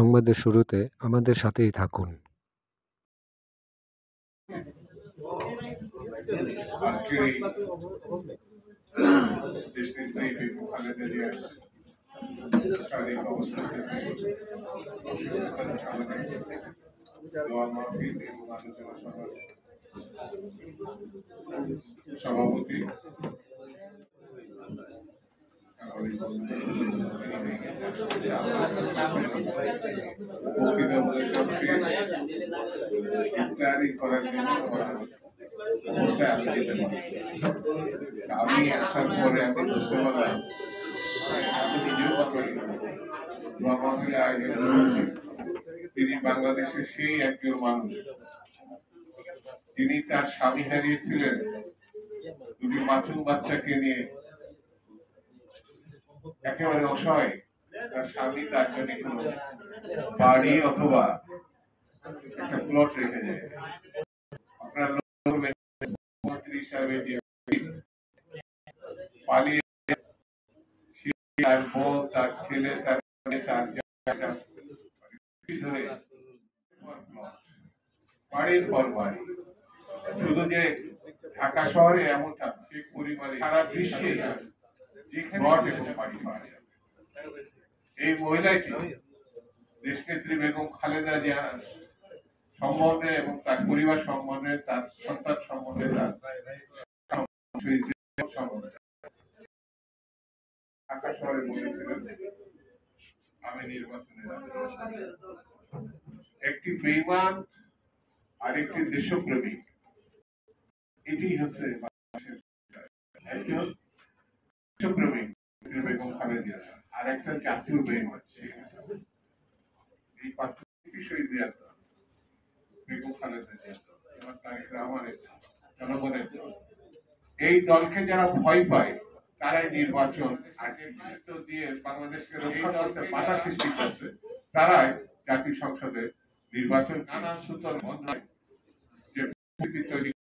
সংবাদের শুরুতে আমাদের সাথেই থাকুন। আজকের এই দেশনেত্রী বেগম খালেদা জিয়ার শারীরিক অবস্থা থেকে অসুস্থতার সামনে দোয়া মাহফিল এবং আলোচনা সভার সভাপতি ইফতারি করার জন্য আমি আসার পরে আমি বুঝতে পারলাম আমি নিজেও আয়োজন করেছি। তিনি বাংলাদেশের সেই একজন মানুষ, তিনি তার স্বামী হারিয়েছিলেন দুটি মাসুম বাচ্চাকে নিয়ে, একেবারে অসহায়। তার স্বামী তার জন্য কোনো বাড়ি অথবা একটা প্লট রেখে যায়। আপনার মন্ত্রী হিসাবে যে পালিয়ে তার বোন, তার ছেলে, তার ধরে বাড়ির পর বাড়ি, শুধু যে ঢাকা শহরে এমনটা, সেই পরিবারে সারা বিশ্বে যেখানে বাড়ি পাওয়া যাবে। এই মহিলাটি দেশনেত্রী বেগম খালেদা জিয়া সম্বন্ধে এবং তার পরিবার সম্বন্ধে, তার সন্তান সম্বন্ধে, ঢাকা শহরে বলেছিলেন আমি নির্বাচনে একটি বেঈমান আর একটি দেশপ্রেমিক, এটি হচ্ছে একজন দেশপ্রেমিক বেগম খালেদা আর একটা জাতীয় বেঈমান। এই পার্থক্য বিষয় দেওয়া বেগম খালেদা জিয়া এবং তারেক রহমানের জনগণের দল। এই দলকে যারা ভয় পায় তারাই নির্বাচন আর নেতৃত্ব দিয়ে বাংলাদেশকে রক্ষা করতে বাধা সৃষ্টি করছে, তারাই জাতীয় সংসদে নির্বাচন নানা সূত্র যে তৈরি